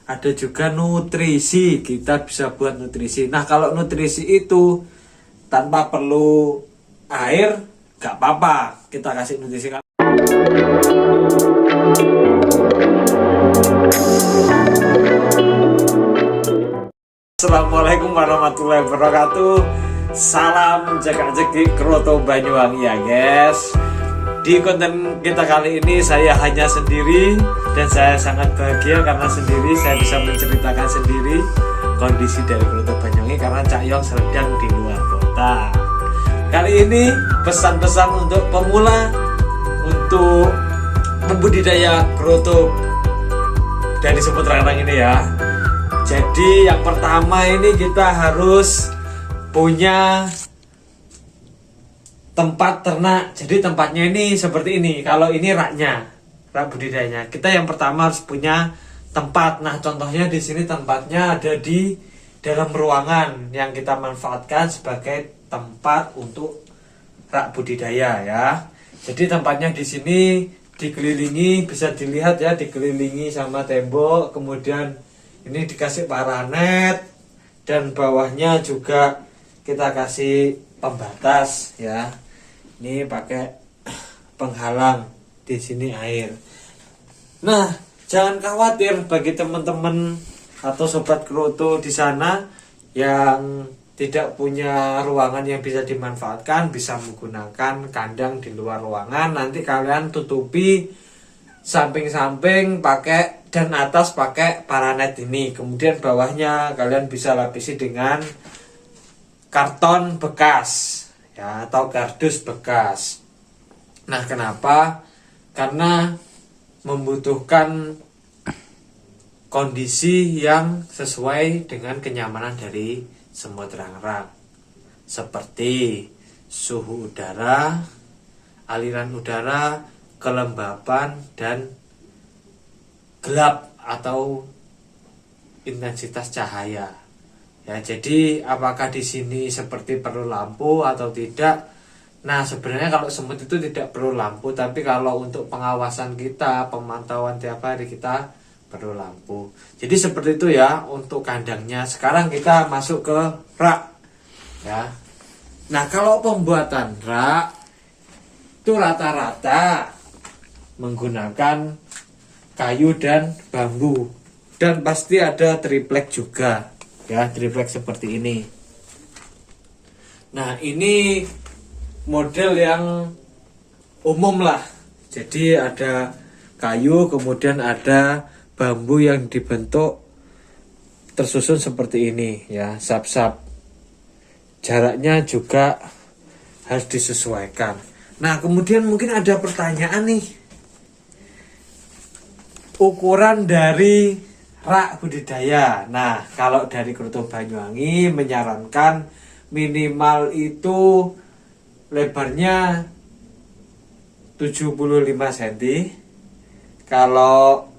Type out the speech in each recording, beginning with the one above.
ada juga nutrisi. Kita bisa buat nutrisi. Nah, kalau nutrisi itu tanpa perlu air, gak apa-apa kita kasih nutrisi. Assalamualaikum warahmatullahi wabarakatuh. Salam jaga rezeki Kroto Banyuwangi ya guys. Di konten kita kali ini saya hanya sendiri dan saya sangat bahagia karena sendiri saya bisa menceritakan sendiri kondisi dari Kroto Banyuwangi karena Cak Yong sedang di luar kota. Kali ini pesan-pesan untuk pemula untuk membudidaya kroto dari semut ranang ini ya. Jadi yang pertama ini kita harus punya tempat ternak. Jadi tempatnya ini seperti ini. Kalau ini raknya, rak budidayanya. Kita yang pertama harus punya tempat. Nah, contohnya di sini tempatnya ada di dalam ruangan yang kita manfaatkan sebagai tempat untuk rak budidaya ya. Jadi tempatnya di sini dikelilingi, bisa dilihat ya, dikelilingi sama tembok, kemudian ini dikasih paranet dan bawahnya juga kita kasih pembatas ya. Ini pakai penghalang di sini air. Nah, jangan khawatir bagi teman-teman atau sobat kroto di sana yang tidak punya ruangan yang bisa dimanfaatkan, bisa menggunakan kandang di luar ruangan. Nanti kalian tutupi samping-samping pakai dan atas pakai paranet ini. Kemudian bawahnya kalian bisa lapisi dengan karton bekas ya atau kardus bekas. Nah, kenapa? Karena membutuhkan kondisi yang sesuai dengan kenyamanan dari semut rangrang, seperti suhu udara, aliran udara, kelembapan, dan gelap atau intensitas cahaya. Ya, jadi apakah di sini seperti perlu lampu atau tidak? Nah, sebenarnya kalau semut itu tidak perlu lampu, tapi kalau untuk pengawasan kita, pemantauan tiap hari kita perlu lampu. Jadi seperti itu ya untuk kandangnya. Sekarang kita masuk ke rak ya. Nah, kalau pembuatan rak itu rata-rata menggunakan kayu dan bambu, dan pasti ada triplek juga ya, triplek seperti ini. Nah, ini model yang umum lah. Jadi ada kayu, kemudian ada bambu yang dibentuk tersusun seperti ini ya, sap-sap. Jaraknya juga harus disesuaikan. Nah, kemudian mungkin ada pertanyaan nih, ukuran dari rak budidaya. Nah, kalau dari Kroto Banyuwangi menyarankan minimal itu lebarnya 75 cm. Kalau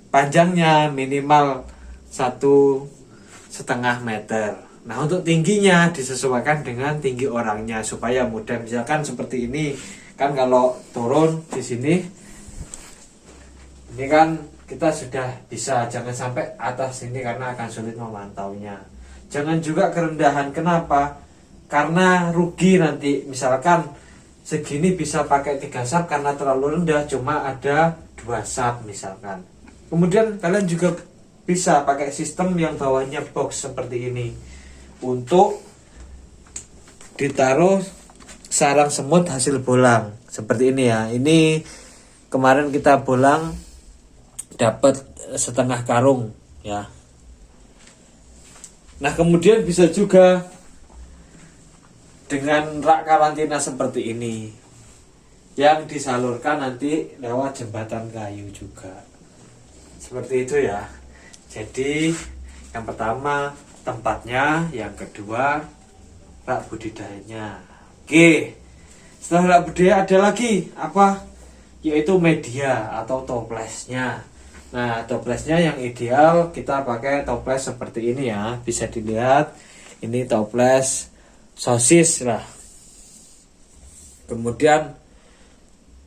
panjangnya minimal 1,5 meter. Nah, untuk tingginya disesuaikan dengan tinggi orangnya supaya mudah. Misalkan seperti ini kan, kalau turun di sini ini kan kita sudah bisa, jangan sampai atas ini karena akan sulit memantaunya. Jangan juga kerendahan. Kenapa? Karena rugi nanti. Misalkan segini bisa pakai 3 sap karena terlalu rendah cuma ada 2 sap misalkan. Kemudian kalian juga bisa pakai sistem yang bawahnya box seperti ini untuk ditaruh sarang semut hasil bolang seperti ini ya. Ini kemarin kita bolang dapat setengah karung ya. Nah, kemudian bisa juga dengan rak karantina seperti ini yang disalurkan nanti lewat jembatan kayu juga. Seperti itu ya. Jadi yang pertama tempatnya, yang kedua rak budidayanya. Oke. Setelah rak budidaya ada lagi apa? Yaitu media atau toplesnya. Nah, toplesnya yang ideal kita pakai toples seperti ini ya. Bisa dilihat ini toples sosis lah. Kemudian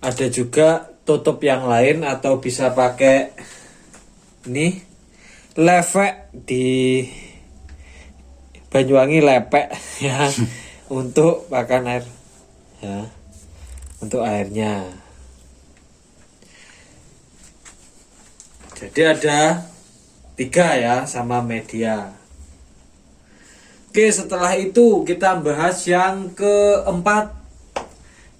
ada juga tutup yang lain atau bisa pakai ini lefek di Banyuwangi lepek ya untuk pakan air ya, untuk airnya. Jadi ada 3 ya sama media. Oke, setelah itu kita bahas yang keempat,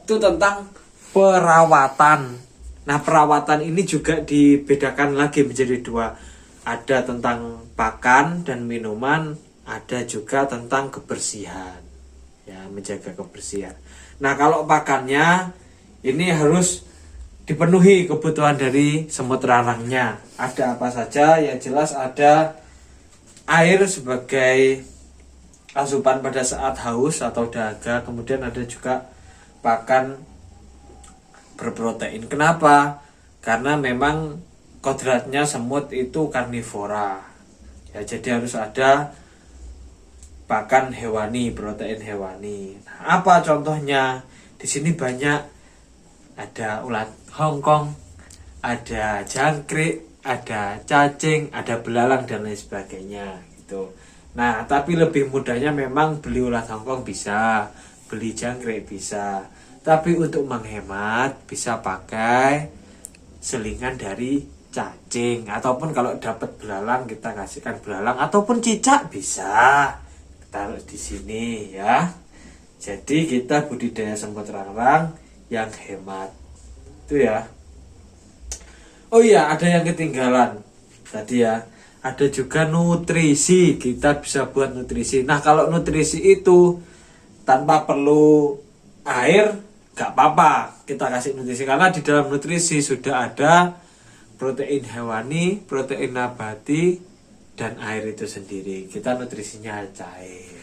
itu tentang perawatan. Nah, perawatan ini juga dibedakan lagi menjadi 2. Ada tentang pakan dan minuman, ada juga tentang kebersihan. Ya, menjaga kebersihan. Nah, kalau pakannya ini harus dipenuhi kebutuhan dari semut rarangnya. Ada apa saja? Yang jelas ada air sebagai asupan pada saat haus atau dahaga, kemudian ada juga pakan berprotein. Kenapa? Karena memang kodratnya semut itu karnivora. Ya, jadi harus ada pakan hewani, protein hewani. Nah, apa contohnya? Di sini banyak, ada ulat Hongkong, ada jangkrik, ada cacing, ada belalang dan lain sebagainya gitu. Nah, tapi lebih mudahnya memang beli ulat Hongkong bisa, beli jangkrik bisa. Tapi untuk menghemat bisa pakai selingan dari cacing, ataupun kalau dapat belalang kita kasihkan belalang, ataupun cicak bisa taruh di sini ya. Jadi kita budidaya semut rarang yang hemat itu ya. Oh iya, ada yang ketinggalan tadi ya. Ada juga nutrisi, kita bisa buat nutrisi. Nah, kalau nutrisi itu tanpa perlu air, gak apa-apa kita kasih nutrisi, karena di dalam nutrisi sudah ada protein hewani, protein nabati, dan air itu sendiri. Kita nutrisinya cair.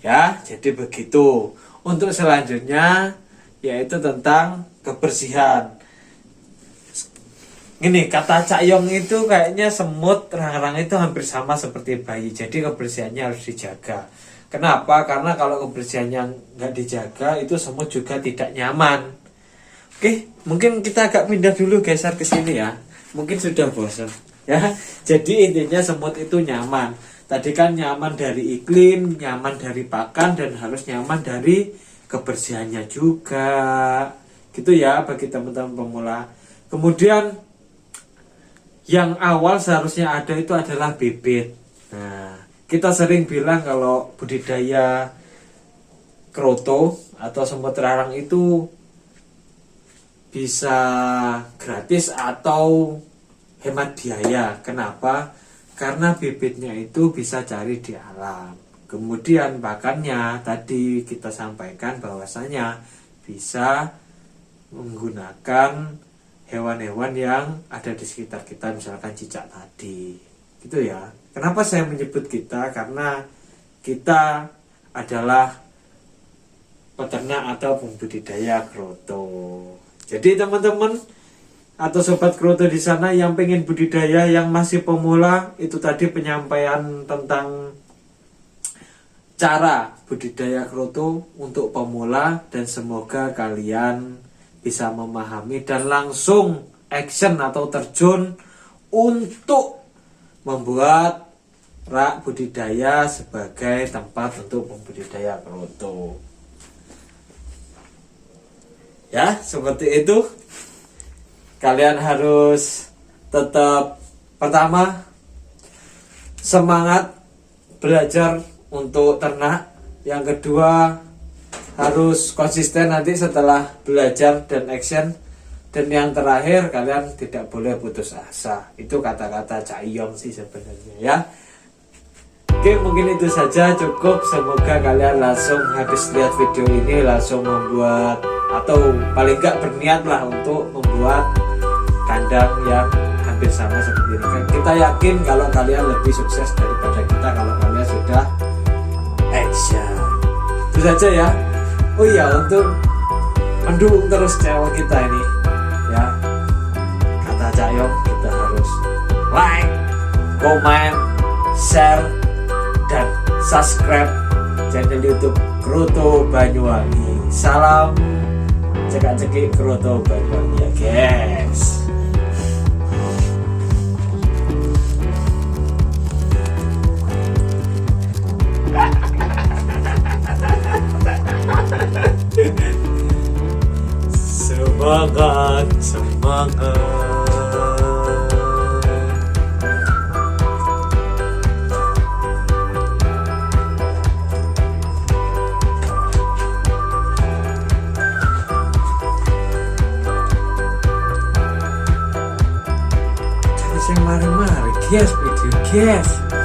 Ya, jadi begitu. Untuk selanjutnya yaitu tentang kebersihan. Gini, kata Cak Yong itu kayaknya semut rarang itu hampir sama seperti bayi. Jadi kebersihannya harus dijaga. Kenapa? Karena kalau kebersihannya nggak dijaga, itu semut juga tidak nyaman. Oke, mungkin kita agak pindah dulu geser ke sini ya. Mungkin sudah bosan ya. Jadi intinya semut itu nyaman. Tadi kan nyaman dari iklim, nyaman dari pakan, dan harus nyaman dari kebersihannya juga. Gitu ya bagi teman-teman pemula. Kemudian yang awal seharusnya ada itu adalah bibit. Nah, kita sering bilang kalau budidaya kroto atau semut rarang itu bisa gratis atau hemat biaya. Kenapa? Karena bibitnya itu bisa cari di alam. Kemudian pakannya tadi kita sampaikan bahwasanya bisa menggunakan hewan-hewan yang ada di sekitar kita, misalkan cicak tadi. Gitu ya. Kenapa saya menyebut kita? Karena kita adalah peternak atau pembudidaya kroto. Jadi teman-teman atau sobat kroto di sana yang pengen budidaya, yang masih pemula, itu tadi penyampaian tentang cara budidaya kroto untuk pemula, dan semoga kalian bisa memahami dan langsung action atau terjun untuk membuat rak budidaya sebagai tempat untuk pembudidaya kroto. Ya, seperti itu. Kalian harus tetap, pertama, semangat belajar untuk ternak. Yang kedua, harus konsisten nanti setelah belajar dan action. Dan yang terakhir, kalian tidak boleh putus asa. Itu kata-kata Cak Yong sih sebenarnya ya. Oke, mungkin itu saja cukup. Semoga kalian langsung habis lihat video ini langsung membuat, atau paling enggak berniat lah untuk membuat kandang yang hampir sama seperti ini. Kita yakin kalau kalian lebih sukses daripada kita kalau kalian sudah action. Itu saja ya. Oh iya, untuk mendukung terus channel kita ini ya, kata Cak Yong, kita harus like, comment, share, dan subscribe channel YouTube Kroto Banyuwangi. Salam cekak-cekik Kroto Banyuwangi ya guys. Semangat, semangat. Sing mari-mari, guys, video guys.